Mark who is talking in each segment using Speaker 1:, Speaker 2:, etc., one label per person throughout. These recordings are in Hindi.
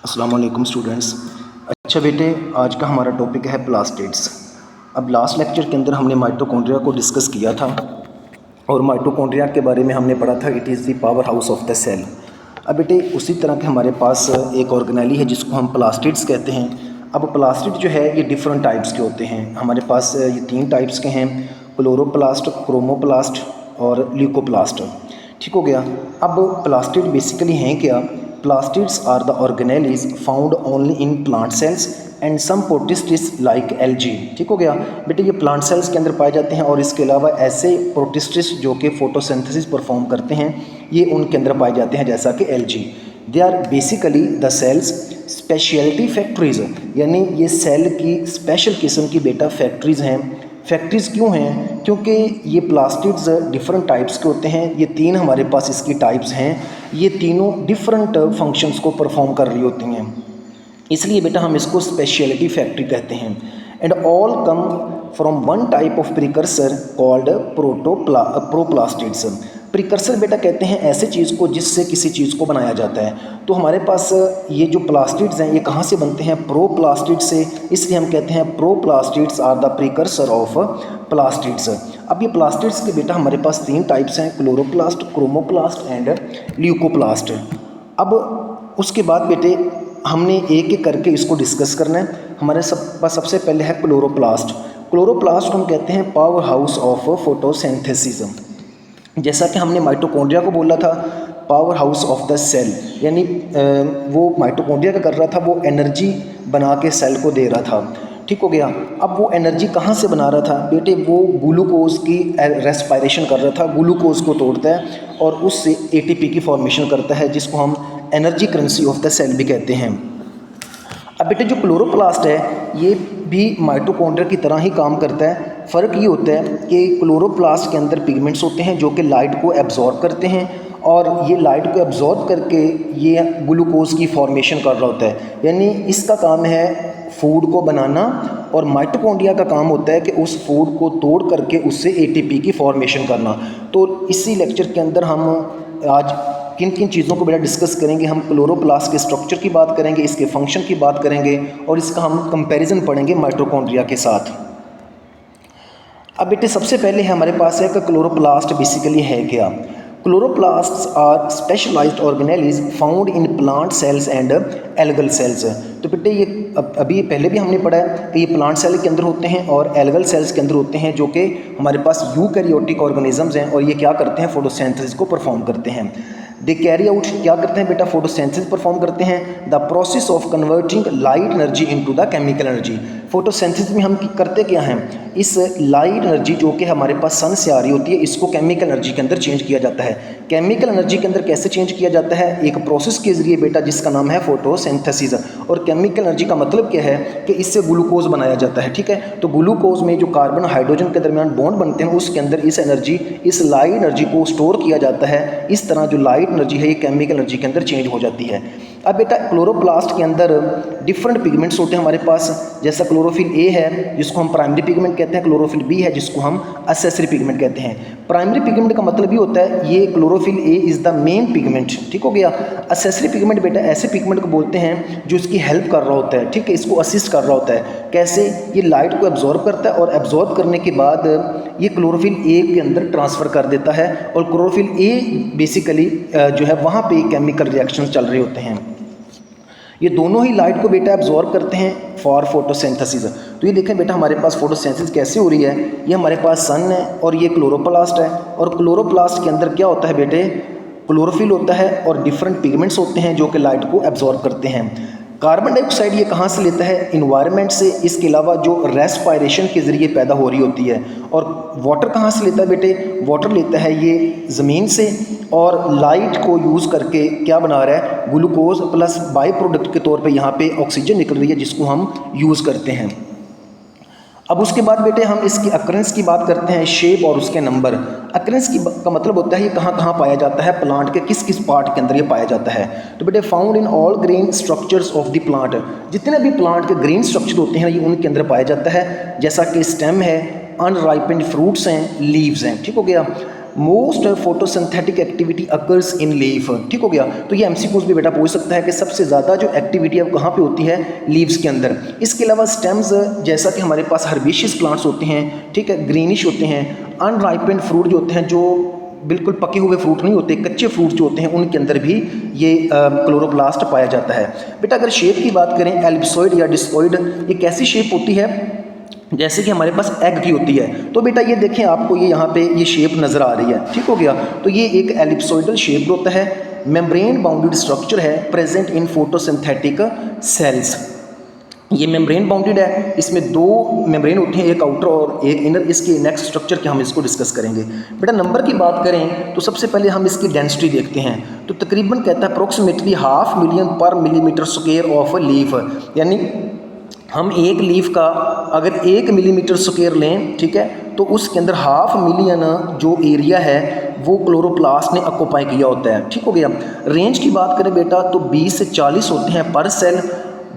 Speaker 1: अस्सलाम वालेकुम स्टूडेंट्स। अच्छा बेटे, आज का हमारा टॉपिक है प्लास्टिड्स। अब लास्ट लेक्चर के अंदर हमने माइटोकॉन्ड्रिया को डिस्कस किया था और माइटोकॉन्ड्रिया के बारे में हमने पढ़ा था it is the power house of the cell. अब बेटे उसी तरह के हमारे पास एक ऑर्गेनेली है जिसको हम प्लास्टिड्स कहते हैं। अब प्लास्टिड जो है ये डिफरेंट टाइप्स के होते हैं। हमारे पास ये 3 टाइप्स के हैं, क्लोरोप्लास्ट, क्रोमोप्लास्ट और ल्यूकोप्लास्ट। ठीक हो गया। अब प्लास्टिड बेसिकली हैं क्या? Plastids are the organelles found only in plant cells and some protists like algae। ठीक हो गया बेटे, ये प्लांट सेल्स के अंदर पाए जाते हैं और इसके अलावा ऐसे प्रोटिस्टिस जो कि फोटोसिंथेसिस परफॉर्म करते हैं ये उनके अंदर पाए जाते हैं, जैसा कि algae. They are basically the cells speciality factories, यानी ये सेल की स्पेशल किस्म की बेटा फैक्ट्रीज हैं। फैक्ट्रीज क्यों हैं? क्योंकि ये प्लास्टिड्स डिफरेंट टाइप्स के होते हैं। ये 3 हमारे पास इसकी टाइप्स हैं। ये तीनों डिफरेंट फंक्शंस को परफॉर्म कर रही होती हैं, इसलिए बेटा हम इसको स्पेशलिटी फैक्ट्री कहते हैं। And all come from one type of precursor called proplastids. Precursor बेटा कहते हैं ऐसे चीज़ को जिससे किसी चीज़ को बनाया जाता है। तो हमारे पास ये जो प्लास्टिड्स हैं ये कहाँ से बनते हैं? प्रोप्लास्टिड से, इसलिए हम कहते हैं proplastids are the precursor of plastids. अब ये प्लास्टिड्स के बेटा हमारे पास 3 टाइप्स हैं, क्लोरोप्लास्ट, क्रोमोप्लास्ट एंड ल्यूकोप्लास्ट। अब उसके बाद बेटे हमने एक एक करके इसको डिस्कस करना है। हमारे पास सबसे पहले है क्लोरोप्लास्ट। क्लोरोप्लास्ट हम कहते हैं पावर हाउस ऑफ फोटोसिंथेसिस। जैसा कि हमने माइटोकॉन्ड्रिया को बोला था power house of the cell, यानी वो माइटोकॉन्ड्रिया का कर रहा था, वो एनर्जी बना के सेल को दे रहा था। ठीक हो गया। अब वो एनर्जी कहाँ से बना रहा था बेटे? वो ग्लूकोज की रेस्पायरेशन कर रहा था, ग्लूकोज को तोड़ता है और उससे एटीपी की फॉर्मेशन करता है, जिसको हम energy currency of the cell भी कहते हैं। अब बेटे जो क्लोरोप्लास्ट है ये भी माइटोकॉन्ड्रिया की तरह ही काम करता है। फ़र्क ये होता है कि क्लोरोप्लास्ट के अंदर पिगमेंट्स होते हैं जो कि लाइट को एब्जॉर्ब करते हैं और ये लाइट को एब्जॉर्ब करके ये ग्लूकोज की फॉर्मेशन कर रहा होता है, यानी इसका काम है फूड को बनाना और माइटोकॉन्ड्रिया का काम होता है कि उस फूड को तोड़ करके उससे एटीपी की फॉर्मेशन करना। तो इसी लेक्चर के अंदर हम आज किन किन चीज़ों को बेटा डिस्कस करेंगे? हम क्लोरोप्लास्ट के स्ट्रक्चर की बात करेंगे, इसके फंक्शन की बात करेंगे और इसका हम कंपैरिजन पढ़ेंगे माइटोकॉन्ड्रिया के साथ। अब बेटे सबसे पहले हमारे पास है कि क्लोरोप्लास्ट बेसिकली है क्या। Chloroplasts are specialised organelles found in plant cells and algal cells. तो बेटे ये अभी पहले भी हमने पढ़ा है कि ये प्लांट सेल के अंदर होते हैं और एल्गल सेल्स के अंदर होते हैं, जो कि हमारे पास यूकैरियोटिक ऑर्गेनिजम्स हैं और ये क्या करते हैं? फोटोसिंथेसिस को परफॉर्म करते हैं। दे कैरी आउट क्या करते हैं बेटा? फोटोसिंथेसिस परफॉर्म करते हैं। The process of converting light energy into the chemical energy. Photosynthesis में हम करते क्या हैं? इस लाइट एनर्जी जो कि हमारे पास सन से आ रही होती है इसको केमिकल एनर्जी के अंदर चेंज किया जाता है। केमिकल एनर्जी के अंदर कैसे चेंज किया जाता है? एक प्रोसेस के जरिए बेटा जिसका नाम है फोटोसिंथेसिस। और केमिकल एनर्जी का मतलब क्या है कि इससे ग्लूकोज बनाया जाता है। ठीक है, तो ग्लूकोज में जो कार्बन हाइड्रोजन के दरमियान बॉन्ड बनते हैं उसके अंदर इस एनर्जी, इस लाइट एनर्जी को स्टोर किया जाता है। इस तरह जो लाइट एनर्जी है ये केमिकल एनर्जी के अंदर चेंज हो जाती है। अब बेटा क्लोरोप्लास्ट के अंदर डिफरेंट पिगमेंट्स होते हैं हमारे पास, जैसा क्लोरोफिल ए है जिसको हम प्राइमरी पिगमेंट कहते हैं, क्लोरोफिल बी है जिसको हम एक्सेसरी पिगमेंट कहते हैं। प्राइमरी पिगमेंट का मतलब ये होता है ये chlorophyll A is the main pigment. ठीक हो गया। एक्सेसरी पिगमेंट बेटा ऐसे पिगमेंट को बोलते हैं जो इसकी हेल्प कर रहा होता है। ठीक है, इसको असिस्ट कर रहा होता है। कैसे? ये लाइट को एब्जॉर्ब करता है और एब्जॉर्ब करने के बाद ये क्लोरोफिल ए के अंदर ट्रांसफ़र कर देता है और क्लोरोफिल ए बेसिकली जो है वहाँ पे केमिकल रिएक्शंस चल रहे होते हैं। ये दोनों ही लाइट को बेटा एब्जॉर्ब करते हैं फॉर फोटोसिंथेसिस। तो ये देखें बेटा हमारे पास फोटोसिंथेसिस कैसे हो रही है। ये हमारे पास सन है और ये क्लोरोप्लास्ट है और क्लोरोप्लास्ट के अंदर क्या होता है बेटे? क्लोरोफिल होता है और डिफरेंट पिगमेंट्स होते हैं जो कि लाइट को एब्जॉर्ब करते हैं। कार्बन डाइऑक्साइड ये कहाँ से लेता है? इन्वायरमेंट से। इसके अलावा जो रेस्पायरेशन के ज़रिए पैदा हो रही होती है। और वाटर कहाँ से लेता है बेटे? वाटर लेता है ये ज़मीन से और लाइट को यूज़ करके क्या बना रहा है? ग्लूकोज प्लस बाई प्रोडक्ट के तौर पे यहाँ पे ऑक्सीजन निकल रही है जिसको हम यूज़ करते हैं। अब उसके बाद बेटे हम इसकी अकरेंस की बात करते हैं, शेप और उसके नंबर। अकरेंस का मतलब होता है ये कहाँ कहाँ पाया जाता है, प्लांट के किस किस पार्ट के अंदर ये पाया जाता है। तो बेटे found in all green structures of the plant. जितने भी प्लांट के ग्रीन स्ट्रक्चर होते हैं ये उनके अंदर पाया जाता है, जैसा कि स्टेम है, अनराइपेंड फ्रूट्स हैं, लीव्स हैं। ठीक हो गया। Most photosynthetic activity occurs in leaf. ठीक हो गया। तो ये एमसीक्यूज भी बेटा पूछ सकता है कि सबसे ज़्यादा जो एक्टिविटी है कहाँ पे होती है, लीव्स के अंदर। इसके अलावा स्टेम्स, जैसा कि हमारे पास हर्बेशियस प्लांट्स होते हैं, ठीक है, ग्रीनिश होते हैं। अनराइपेंड फ्रूट जो होते हैं, जो बिल्कुल पके हुए फ्रूट नहीं होते, कच्चे फ्रूट जो होते हैं, उनके अंदर भी ये क्लोरोप्लास्ट पाया जाता है। बेटा अगर शेप की बात करें, एलिप्सॉइड या डिस्कॉइड, ये कैसी शेप होती है, जैसे कि हमारे पास एग की होती है। तो बेटा ये देखें, आपको ये यहाँ पे ये शेप नज़र आ रही है। ठीक हो गया। तो ये एक एलिप्सॉइडल शेप होता है, मेम्ब्रेन बाउंडेड स्ट्रक्चर है, प्रेजेंट इन फोटोसिंथेटिक सेल्स। ये मेम्ब्रेन बाउंडेड है, इसमें दो मेम्ब्रेन होते हैं, एक आउटर और एक इनर। इसके नेक्स्ट स्ट्रक्चर के हम इसको डिस्कस करेंगे। बेटा नंबर की बात करें तो सबसे पहले हम इसकी डेंसिटी देखते हैं। तो तकरीबन कहता है अप्रोक्सीमेटली 500 मिलियन पर मिलीमीटर स्क्वायर ऑफ लीफ, यानी हम एक लीफ का अगर 1 मिलीमीटर स्क्वायर लें, ठीक है, तो उसके अंदर 500 मिलियन जो एरिया है वो क्लोरोप्लास्ट ने ऑक्यूपाई किया होता है। ठीक हो गया। रेंज की बात करें बेटा तो 20 से 40 होते हैं पर cell,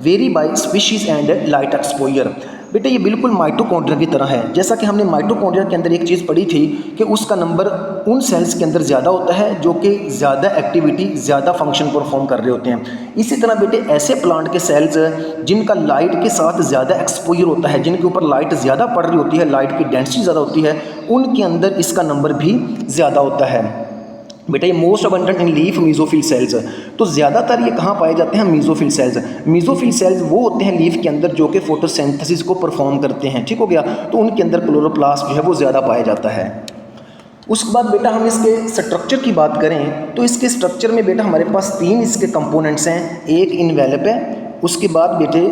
Speaker 1: very by species and light exposure. बेटा ये बिल्कुल माइटोकॉन्ड्रिया की तरह है। जैसा कि हमने माइटोकॉन्ड्रिया के अंदर एक चीज़ पढ़ी थी कि उसका नंबर उन सेल्स के अंदर ज़्यादा होता है जो कि ज़्यादा एक्टिविटी, ज़्यादा फंक्शन परफॉर्म कर रहे होते हैं। इसी तरह बेटे ऐसे प्लांट के सेल्स जिनका लाइट के साथ ज़्यादा एक्सपोजर होता है, जिनके ऊपर लाइट ज़्यादा पड़ रही होती है, लाइट की डेंसिटी ज़्यादा होती है, उनके अंदर इसका नंबर भी ज़्यादा होता है। बेटा ये मोस्ट अबंडेंट इन लीफ मीजोफिल सेल्स। तो ज़्यादातर ये कहाँ पाए जाते हैं, मीजोफिल सेल्स। मीजोफिल सेल्स वो होते हैं लीफ के अंदर जो कि फोटोसिंथेसिस को परफॉर्म करते हैं। ठीक हो गया। तो उनके अंदर क्लोरोप्लास्ट जो है वो ज़्यादा पाया जाता है। उसके बाद बेटा हम इसके स्ट्रक्चर की बात करें तो इसके स्ट्रक्चर में बेटा हमारे पास 3 इसके कंपोनेंट्स हैं। एक इन्वेलप है, उसके बाद बेटे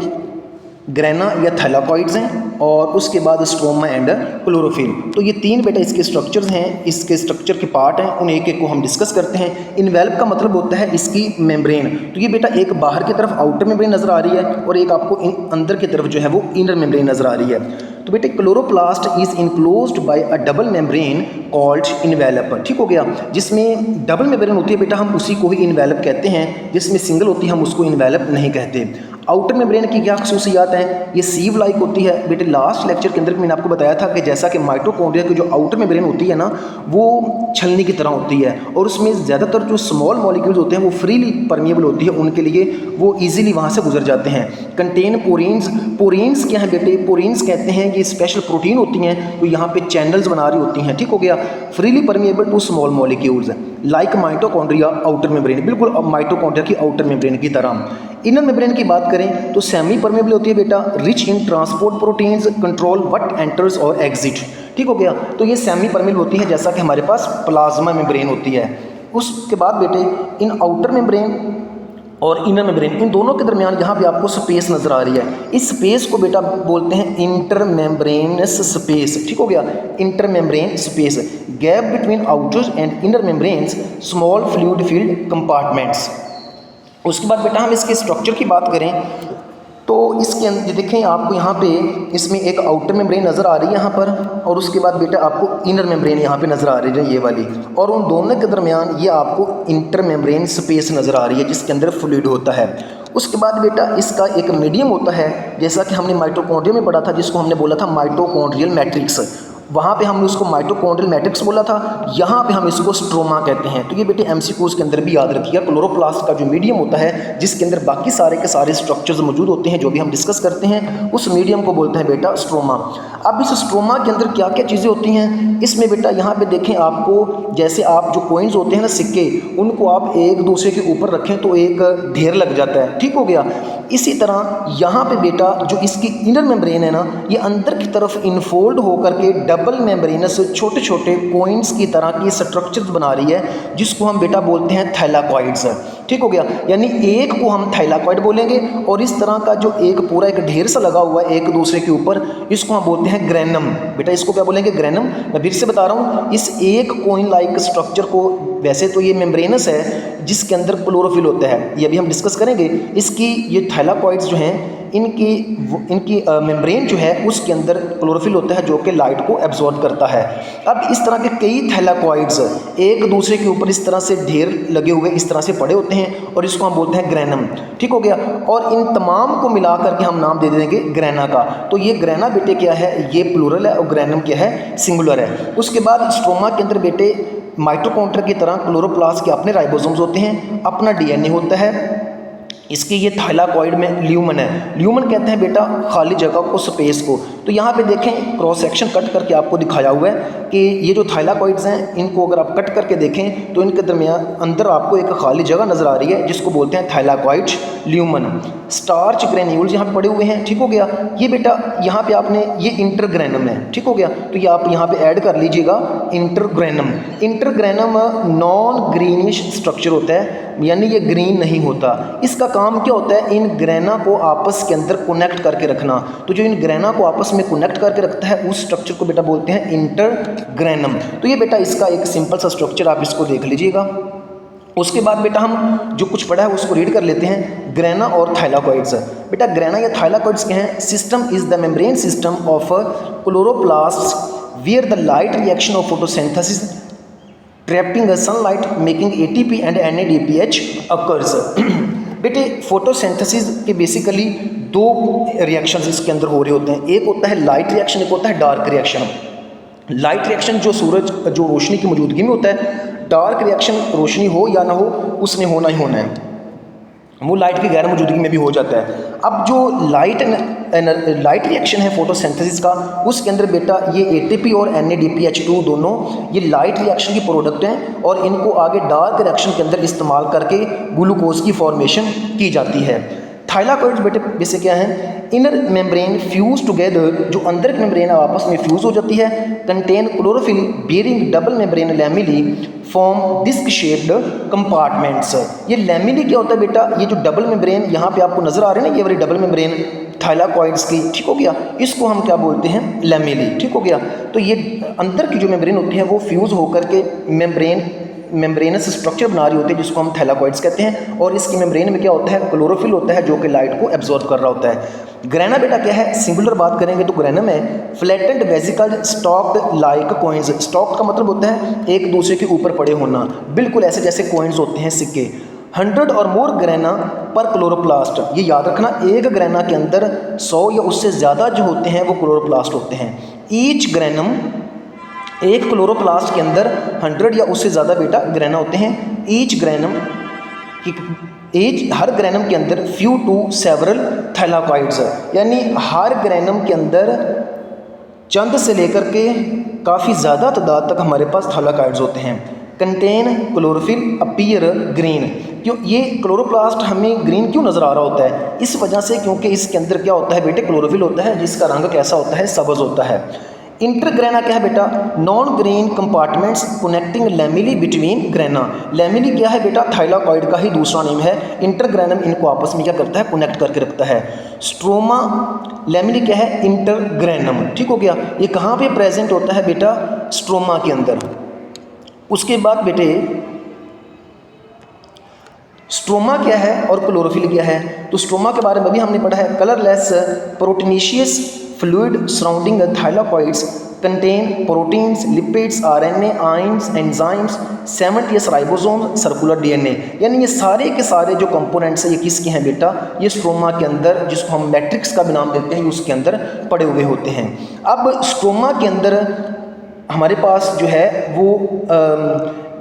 Speaker 1: ग्रेना या थैलाकॉइड्स हैं, और उसके बाद स्ट्रोमा एंड क्लोरोफिल। तो ये 3 बेटा इसके स्ट्रक्चर्स हैं, इसके स्ट्रक्चर के पार्ट हैं। उन एक एक को हम डिस्कस करते हैं। इन्वेल्प का मतलब होता है इसकी मेम्ब्रेन। तो ये बेटा एक बाहर की तरफ आउटर मेम्ब्रेन नज़र आ रही है और एक आपको अंदर की तरफ जो है वो इनर मेम्ब्रेन नज़र आ रही है। तो बेटे chloroplast is enclosed bye a double membrane called envelope. ठीक हो गया। जिसमें डबल मेम्ब्रेन होती है बेटा हम उसी को ही इन्वेलप कहते हैं, जिसमें सिंगल होती है हम उसको इन्वेलप नहीं कहते। आउटर मेम्ब्रेन की क्या खसूसियात हैं, ये सीव लाइक होती है। बेटे लास्ट लेक्चर के अंदर मैंने आपको बताया था कि जैसा कि माइटोकॉन्ड्रिया की जो आउटर मेम्ब्रेन होती है ना, वो छलनी की तरह होती है और उसमें ज़्यादातर जो स्मॉल मॉलिक्यूल्स होते हैं वो फ्रीली परमिएबल होती है, उनके लिए वो ईजिली वहाँ से गुजर जाते हैं। कंटेन पोरीन्स। पोरीन्स क्या है बेटे, पोरीन्स कहते हैं कि स्पेशल प्रोटीन होती हैं तो यहाँ पे चैनल्स बना रही होती हैं। ठीक हो गया। Freely permeable to small molecules, like mitochondria outer membrane, बिल्कुल माइटोकॉन्ड्रिया की आउटर मेम्ब्रेन की तरह। इनर मेम्ब्रेन की बात करें तो सेमी परमेबल होती है बेटा, rich in transport proteins, control what enters और एग्जिट। ठीक हो गया। तो ये सेमी परमेबल होती है जैसा कि हमारे पास प्लाज्मा मेम्ब्रेन होती है। उसके बाद बेटे इन आउटर मेम्ब्रेन और इनर मेम्ब्रेन, इन दोनों के दरमियान यहाँ पे आपको स्पेस नज़र आ रही है। इस स्पेस को बेटा बोलते हैं इंटर मेम्ब्रेनस स्पेस। ठीक हो गया। Inter membrane space, gap between outer and inner membranes, small fluid field compartments. उसके बाद बेटा हम इसके स्ट्रक्चर की बात करें तो इसके अंदर देखें आपको यहाँ पे इसमें एक आउटर मेम्ब्रेन नज़र आ रही है यहाँ पर, और उसके बाद बेटा आपको इनर मेम्ब्रेन यहाँ पे नज़र आ रही है ये वाली, और उन दोनों के दरमियान ये आपको इंटर मेम्ब्रेन स्पेस नज़र आ रही है जिसके अंदर फ्लूइड होता है। उसके बाद बेटा इसका एक मीडियम होता है जैसा कि हमने माइटोकॉन्ड्रिया में पढ़ा था, जिसको हमने बोला था माइटोकॉन्ड्रियल मैट्रिक्स। वहाँ पे हमने उसको माइटोकॉन्ड्रियल मैट्रिक्स बोला था, यहाँ पे हम इसको स्ट्रोमा कहते हैं। तो ये बेटे एमसीक्यूज के अंदर भी याद रखिएगा। क्लोरोप्लास्ट का जो मीडियम होता है जिसके अंदर बाकी सारे के सारे स्ट्रक्चर्स मौजूद होते हैं जो भी हम डिस्कस करते हैं, उस मीडियम को बोलते हैं बेटा स्ट्रोमा। अब इस स्ट्रोमा के अंदर क्या क्या चीज़ें होती हैं इसमें बेटा, यहाँ पे देखें आपको, जैसे आप जो कॉइन्स होते हैं ना, सिक्के, उनको आप एक दूसरे के ऊपर रखें तो एक ढेर लग जाता है। ठीक हो गया। इसी तरह यहाँ पे बेटा जो इसकी इनर मेम्ब्रेन है ना, ये अंदर की तरफ इनफोल्ड होकर के डबल मेम्ब्रेनस छोटे छोटे कॉइन्स की तरह की स्ट्रक्चर्स बना रही है, जिसको हम बेटा बोलते हैं थैलाकॉइड्स। ठीक हो गया। यानी एक को हम थैलाकॉइड बोलेंगे और इस तरह का जो एक पूरा एक ढेर सा लगा हुआ है एक दूसरे के ऊपर, इसको हम बोलते हैं ग्रेनम। बेटा इसको क्या बोलेंगे, ग्रेनम। मैं फिर से बता रहा हूँ, इस एक कॉइन लाइक स्ट्रक्चर को, वैसे तो ये मेम्ब्रेनस है जिसके अंदर क्लोरोफिल होता है, ये अभी हम डिस्कस करेंगे। इसकी ये थैलाकॉइड्स जो हैं इनकी मेम्ब्रेन जो है उसके अंदर क्लोरोफिल होता है जो कि लाइट को एब्जॉर्ब करता है। अब इस तरह के कई थैलाकॉइड्स एक दूसरे के ऊपर इस तरह से ढेर लगे हुए इस तरह से पड़े होते हैं और इसको हम बोलते हैं ग्रेनम। ठीक हो गया। और इन तमाम को मिला करके हम नाम दे देंगे ग्रेना का। तो ये ग्रेना बेटे क्या है, ये प्लूरल है और ग्रेनम क्या है, सिंगुलर है। उसके बाद स्ट्रोमा के अंदर बेटे माइटोकॉन्ड्रिया की तरह क्लोरोप्लास्ट के अपने राइबोसोम्स होते हैं, अपना डीएनए होता है। इसके ये थाइलाकॉइड में ल्यूमन है। ल्यूमन कहते हैं बेटा खाली जगह को, स्पेस को। तो यहाँ पे देखें क्रॉस सेक्शन कट करके आपको दिखाया हुआ है कि ये जो थाइलाकॉइड्स हैं इनको अगर आप कट करके देखें तो इनके दरमियान अंदर आपको एक खाली जगह नज़र आ रही है जिसको बोलते हैं थाइलाकॉइड ल्यूमन। स्टार्च ग्रेन्यूल्स यहाँ पे पड़े हुए हैं, ठीक हो गया। ये बेटा यहाँ पे आपने ये इंटरग्रेनम है, ठीक हो गया। तो ये आप यहाँ पे ऐड कर लीजिएगा इंटरग्रेनम। इंटरग्रेनम नॉन ग्रीनिश स्ट्रक्चर होता है, यानी ये ग्रीन नहीं होता। इसका काम क्या होता है, इन ग्रेना को आपस के अंदर कनेक्ट करके रखना। तो जो इन ग्रेना को आपस में कनेक्ट करके रखता है उस स्ट्रक्चर को बेटा बोलते हैं इंटरग्रेनम। तो ये बेटा इसका एक सिंपल सा स्ट्रक्चर आप इसको देख लीजिएगा। उसके बाद बेटा हम जो कुछ पढ़ा है उसको रीड कर लेते हैं। ग्रेना और थाइलाकॉइड्स। बेटा ग्रेना या थाइलाकॉइड्स क्या हैं? System is the membrane system of chloroplast wear the light reaction of photosynthesis trapping sunlight making ATP and NADPH occurs. बेटे फोटोसिंथेसिस के बेसिकली दो रिएक्शंस इसके अंदर हो रहे होते हैं। एक होता है लाइट रिएक्शन, एक होता है डार्क रिएक्शन। लाइट रिएक्शन जो सूरज जो रोशनी की मौजूदगी में होता है। डार्क रिएक्शन रोशनी हो या ना हो उसने होना ही होना है, वो लाइट की गैर मौजूदगी में भी हो जाता है। अब जो लाइट रिएक्शन है फोटोसिंथेसिस का, उसके अंदर बेटा ये ATP और NADPH2 दोनों ये लाइट रिएक्शन की प्रोडक्ट हैं और इनको आगे डार्क रिएक्शन के अंदर इस्तेमाल करके ग्लूकोज की फॉर्मेशन की जाती है। थाइलाकॉइड्स बेटे वैसे क्या है? इनर मेम्ब्रेन फ्यूज टुगेदर, जो अंदर की मेम्ब्रेन आपस में फ्यूज हो जाती है। Contain chlorophyll bearing double membrane lamellae form disc shaped compartments. ये लैमिली क्या होता है बेटा? ये जो डबल मेम्ब्रेन यहाँ पे आपको नजर आ रहे हैं ना, ये वाली डबल मेम्ब्रेन थाइलाकॉइड्स की, ठीक हो गया। इसको हम क्या बोलते हैं? लैमिली, ठीक हो गया। तो ये अंदर की जो मेम्ब्रेन होती है वो फ्यूज होकर के मेम्ब्रेनस स्ट्रक्चर बना रही होती है जिसको हम थाइलाकॉइड्स कहते हैं। और इसकी मेम्ब्रेन में क्या होता है? क्लोरोफिल होता है जो कि लाइट को एब्जॉर्ब कर रहा होता है। ग्रेना बेटा क्या है? सिंगुलर बात करेंगे तो ग्रेनम है flattened vesicle stocked like coins. Stocked का मतलब होता है एक दूसरे के ऊपर पड़े होना, बिल्कुल ऐसे जैसे कॉइन्स होते हैं, सिक्के। 100 और मोर ग्रेना पर क्लोरोप्लास्ट। ये याद रखना, एक ग्रेना के अंदर 100 या उससे ज़्यादा जो होते हैं वो क्लोरोप्लास्ट होते हैं। ईच ग्रेनम, एक क्लोरोप्लास्ट के अंदर 100 या उससे ज़्यादा बेटा ग्रेना होते हैं। ईच ग्रेनम की हर ग्रेनम के अंदर फ्यू टू सेवरल थाइलाकॉइड्स, यानी हर ग्रेनम के अंदर चंद से लेकर के काफ़ी ज़्यादा तादाद तक हमारे पास थाइलाकॉइड्स होते हैं। Contain chlorophyll appear green. क्यों ये क्लोरोप्लास्ट हमें ग्रीन क्यों नज़र आ रहा होता है? इस वजह से क्योंकि इसके अंदर क्या होता है बेटे? क्लोरोफिल होता है जिसका रंग कैसा होता है? सब्ज़ होता है। इंटरग्रेना क्या है बेटा? Non grain compartments connecting lamellae between grana. Lamellae क्या है बेटा? थाइलाकॉइड का ही दूसरा नेम है। इंटरग्रेनम इनको आपस में क्या करता है? कनेक्ट करके रखता है। स्ट्रोमा लैमिली क्या है? इंटरग्रेनम, ठीक हो गया। ये कहाँ पे प्रेजेंट होता है बेटा? स्ट्रोमा के अंदर। उसके बाद बेटे स्ट्रोमा क्या है और क्लोरोफिल क्या है? तो स्ट्रोमा के बारे में भी हमने पढ़ा है। Colourless proteinaceous fluid surrounding thylakoids contain proteins, lipids, RNA, ions, enzymes, 70 ribosomes, circular DNA। यानी ये सारे के सारे जो कंपोनेंट्स हैं ये किसके हैं बेटा? ये स्ट्रोमा के अंदर, जिसको हम मैट्रिक्स का भी नाम देते हैं, उसके अंदर पड़े हुए होते हैं। अब स्ट्रोमा के अंदर हमारे पास जो है वो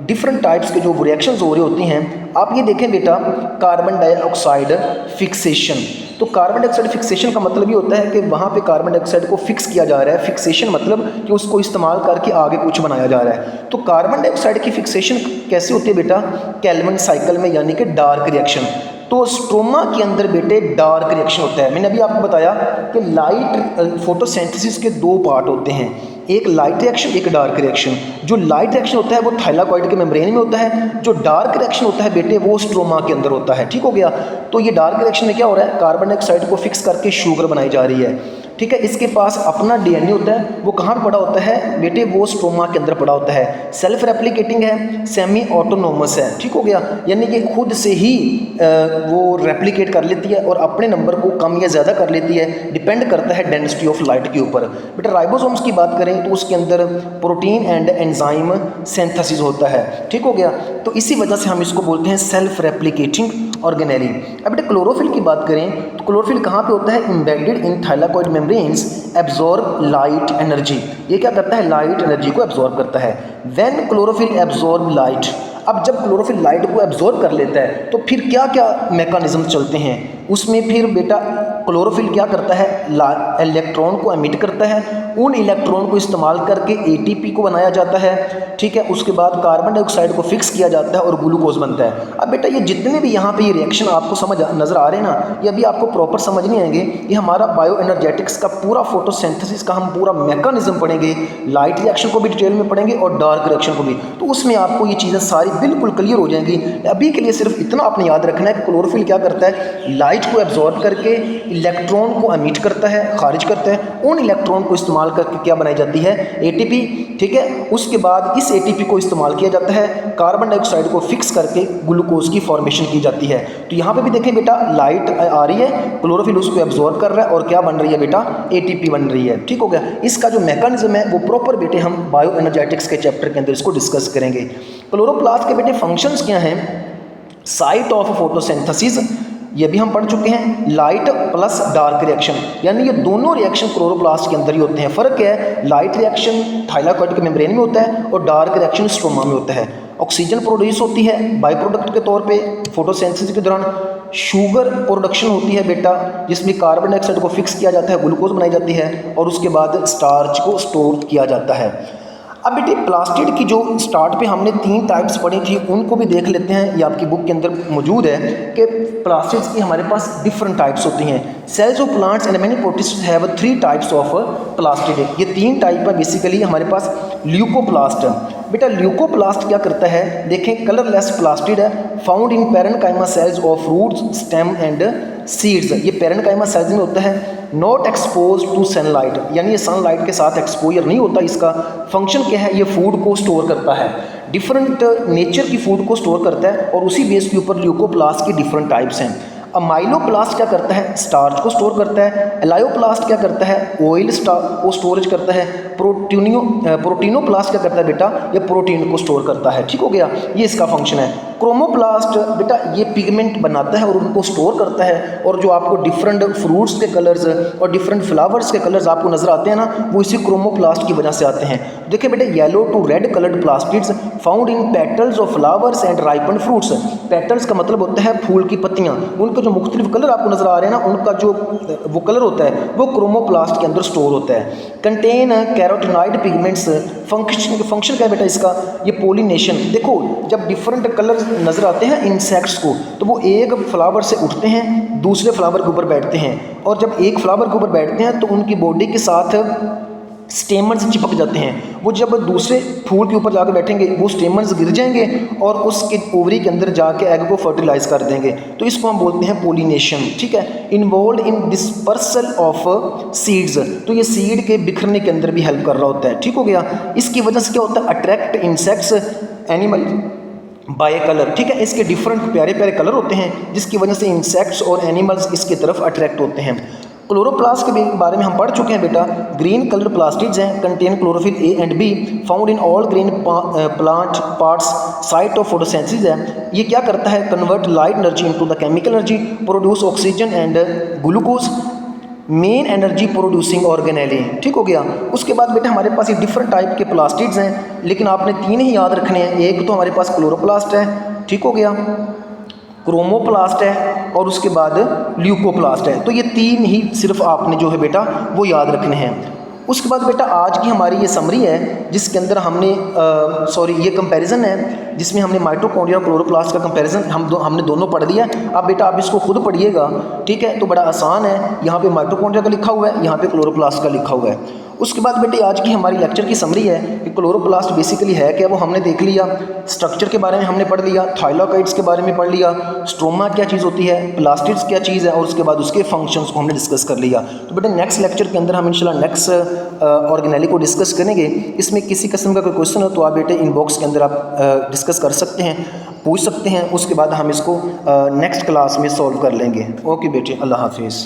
Speaker 1: डिफरेंट टाइप्स के जो रिएक्शंस हो रही होती हैं। आप ये देखें बेटा, कार्बन डाइऑक्साइड फिक्सेशन। तो कार्बन डाइऑक्साइड फिक्सेशन का मतलब ये होता है कि वहाँ पे कार्बन डाइऑक्साइड को फिक्स किया जा रहा है। फिक्सेशन मतलब कि उसको इस्तेमाल करके आगे कुछ बनाया जा रहा है। तो कार्बन डाइऑक्साइड की फिक्सेशन कैसे होती है बेटा? कैल्विन साइकिल में, यानी कि डार्क रिएक्शन। तो स्ट्रोमा के अंदर बेटे डार्क रिएक्शन होता है। मैंने अभी आपको बताया कि लाइट फोटोसिंथेसिस के दो पार्ट होते हैं, एक लाइट रिएक्शन, एक डार्क रिएक्शन। जो लाइट रिएक्शन होता है वो थाइलाकॉइड के मेम्ब्रेन में होता है। जो डार्क रिएक्शन होता है बेटे वो स्ट्रोमा के अंदर होता है, ठीक हो गया। तो ये डार्क रिएक्शन में क्या हो रहा है? कार्बन डाइऑक्साइड को फिक्स करके शुगर बनाई जा रही है, ठीक है। इसके पास अपना DNA होता है, वो कहाँ पर पड़ा होता है बेटे? वो स्ट्रोमा के अंदर पड़ा होता है। सेल्फ रेप्लिकेटिंग है, सेमी ऑटोनोमस है, ठीक हो गया। यानी कि खुद से ही वो रेप्लिकेट कर लेती है और अपने नंबर को कम या ज़्यादा कर लेती है, डिपेंड करता है डेंसिटी ऑफ लाइट के ऊपर। बेटा राइबोसोम्स की बात करें तो उसके अंदर प्रोटीन एंड एंजाइम सिंथेसिस होता है, ठीक हो गया। तो इसी वजह से हम इसको बोलते हैं सेल्फ रेप्लिकेटिंग ऑर्गेनेली। अब बेटा क्लोरोफिल की बात करें तो क्लोरोफिल कहाँ पे होता है? Embedded in thylakoid membranes, absorb light energy. ये क्या करता है? लाइट एनर्जी को एब्जॉर्ब करता है। व्हेन क्लोरोफिल एब्जॉर्ब लाइट, अब जब क्लोरोफिल लाइट को एब्जॉर्ब कर लेता है तो फिर क्या क्या मैकेनिज्म चलते हैं उसमें? फिर बेटा क्लोरोफिल क्या करता है? इलेक्ट्रॉन को एमिट करता है, उन इलेक्ट्रॉन को इस्तेमाल करके एटीपी को बनाया जाता है, ठीक है। उसके बाद कार्बन डाइऑक्साइड को फिक्स किया जाता है और ग्लूकोज बनता है। अब बेटा ये जितने भी यहाँ पे ये रिएक्शन आपको समझ नज़र आ रहे हैं ना, ये अभी आपको प्रॉपर समझ नहीं आएंगे। ये हमारा बायो एनर्जेटिक्स का पूरा फोटोसिंथेसिस का हम पूरा मैकेनिज्म पढ़ेंगे, लाइट रिएक्शन को भी डिटेल में पढ़ेंगे और डार्क रिएक्शन को भी, तो उसमें आपको ये चीज़ें सारी बिल्कुल क्लियर हो जाएंगी। अभी के लिए सिर्फ इतना आपने याद रखना है, क्लोरोफिल क्या करता है? लाइट को एब्जॉर्ब करके इलेक्ट्रॉन को एमिट करता है, खारिज करता है, उन इलेक्ट्रॉन को इस्तेमाल करके क्या बनाई जाती है? एटीपी, ठीक है। उसके बाद इस एटीपी को इस्तेमाल किया जाता है, कार्बन डाइऑक्साइड को फिक्स करके ग्लूकोज की फॉर्मेशन की जाती है। तो यहाँ पे भी देखें बेटा लाइट आ रही है, क्लोरोफिल उसको एब्जॉर्ब कर रहा है और क्या बन रही है बेटा? एटीपी बन रही है, ठीक हो गया। इसका जो मैकेनिज्म है वो प्रॉपर बेटे हम बायो एनर्जेटिक्स के चैप्टर के अंदर इसको डिस्कस करेंगे। क्लोरोप्लास्ट के बेटे फंक्शंस क्या हैं? साइट ऑफ फोटोसिंथेसिस, ये भी हम पढ़ चुके हैं। लाइट प्लस डार्क रिएक्शन, यानी ये दोनों रिएक्शन क्लोरोप्लास्ट के अंदर ही होते हैं। फ़र्क क्या है? लाइट रिएक्शन थाइलाकॉइड के मेम्ब्रेन में होता है और डार्क रिएक्शन स्ट्रोमा में होता है। ऑक्सीजन प्रोड्यूस होती है बाई प्रोडक्ट के तौर पे फोटोसिंथेसिस के दौरान। शुगर प्रोडक्शन होती है बेटा, जिसमें कार्बन डाइऑक्साइड को फिक्स किया जाता है, ग्लूकोज बनाई जाती है और उसके बाद स्टार्च को स्टोर किया जाता है। अब बेटे प्लास्टिड की जो स्टार्ट पे हमने 3 टाइप्स पढ़ी थी उनको भी देख लेते हैं। ये आपकी बुक के अंदर मौजूद है कि प्लास्टिड्स की हमारे पास डिफरेंट टाइप्स होती हैं। Cells of plants and many protist have 3 types of plastid. ये 3 टाइप है बेसिकली हमारे पास। ल्यूकोप्लास्ट, बेटा ल्यूकोप्लास्ट क्या करता है? देखें कलरलेस प्लास्टिड है, found in parenchyma sales of fruits, stem and seeds. ये पैरेन्काइमा सेल्स में होता है। नॉट एक्सपोज टू सनलाइट, यानी ये सनलाइट के साथ एक्सपोजर नहीं होता। इसका फंक्शन क्या है? ये फूड को स्टोर करता है, डिफरेंट नेचर की फूड को स्टोर करता है और उसी बेस के ऊपर ल्यूकोप्लास्ट की डिफरेंट टाइप्स हैं। अमाइलोप्लास्ट क्या करता है? स्टार्च को स्टोर करता है। एलायोप्लास्ट क्या करता है? ऑयल को स्टोरेज करता है। प्रोटीनोप्लास्ट क्या करता है बेटा? ये प्रोटीन को स्टोर करता है, ठीक हो गया। ये इसका फंक्शन है। क्रोमोप्लास्ट बेटा ये पिगमेंट बनाता है और उनको स्टोर करता है, और जो आपको डिफरेंट फ्रूट्स के कलर्स और डिफरेंट फ्लावर्स के कलर्स आपको नजर आते हैं ना, वो इसी क्रोमोप्लास्ट की वजह से आते हैं। देखिए बेटा yellow to red coloured plastids found in petals of flowers and ripen fruits. Petals का मतलब होता है फूल की पत्तियां, उनके जो मुख्तलिफ कलर आपको नजर आ रहे हैं ना, उनका जो वो कलर होता है वो क्रोमोप्लास्ट के अंदर स्टोर होता है। Contain carotenoid pigments. फंक्शन क्या है बेटा इसका? ये पोलिनेशन। देखो जब डिफरेंट कलर नजर आते हैं इंसेक्ट्स को, तो वो एक फ्लावर से उठते हैं, दूसरे फ्लावर के ऊपर बैठते हैं, और जब एक फ्लावर के ऊपर बैठते हैं तो उनकी बॉडी के साथ स्टेमन्स चिपक जाते हैं। वो जब दूसरे फूल के ऊपर जाकर बैठेंगे वो स्टेमन्स गिर जाएंगे और उसके ओवरी के अंदर जाके एग को फर्टिलाइज कर देंगे, तो इसको हम बोलते हैं पोलिनेशन, ठीक है। Involve in dispersal of seeds, तो ये सीड के बिखरने के अंदर भी हेल्प कर रहा होता है, ठीक हो गया। इसकी वजह से क्या होता है? Attract insects animal by colour, ठीक है। इसके डिफरेंट प्यारे प्यारे कलर होते हैं जिसकी वजह से इंसेक्ट्स और एनिमल्स इसकी तरफ अट्रैक्ट होते हैं। क्लोरोप्लास्ट के बारे में हम पढ़ चुके हैं बेटा। ग्रीन कलर प्लास्टिड्स हैं, contain chlorophyll A and B, found in all green plant parts, site of photosynthesis है। ये क्या करता है? Convert light energy into the chemical energy, produce oxygen and glucose, main energy producing organelle, ठीक हो गया। उसके बाद बेटा हमारे पास ये डिफरेंट टाइप के प्लास्टिड्स हैं, लेकिन आपने 3 ही याद रखने हैं। एक तो हमारे पास क्लोरोप्लास्ट है, ठीक हो गया, क्रोमोप्लास्ट है और उसके बाद ल्यूकोप्लास्ट है। तो ये 3 ही सिर्फ आपने जो है बेटा वो याद रखने हैं। उसके बाद बेटा आज की हमारी ये समरी है जिसके अंदर हमने ये कंपैरिजन है जिसमें हमने माइटोकॉन्ड्रिया और क्लोरोप्लास्ट का कंपैरिजन हमने दोनों पढ़ लिया। अब बेटा आप इसको खुद पढ़िएगा, ठीक है। तो बड़ा आसान है, यहाँ पे माइटोकॉन्ड्रिया का लिखा हुआ है, यहाँ पे क्लोरोप्लास्ट का लिखा हुआ है। उसके बाद बेटे आज की हमारी लेक्चर की समरी है कि क्लोरोप्लास्ट बेसिकली है क्या, वो हमने देख लिया। स्ट्रक्चर के बारे में हमने पढ़ लिया, थाइलाकॉइड्स के बारे में पढ़ लिया, स्ट्रोमा क्या चीज़ होती है, प्लास्टिड्स क्या चीज़ है, और उसके बाद उसके फंक्शंस को हमने डिस्कस कर लिया। तो बेटे नेक्स्ट लेक्चर के अंदर हम इंशाल्लाह नेक्स्ट ऑर्गेनेली को डिस्कस करेंगे। इसमें किसी किस्म का कोई क्वेश्चन हो तो आप बेटे इनबॉक्स के अंदर आप डिस्कस कर सकते हैं, पूछ सकते हैं। उसके बाद हम इसको नेक्स्ट क्लास में सॉल्व कर लेंगे। ओके बेटे, अल्लाह हाफिज़।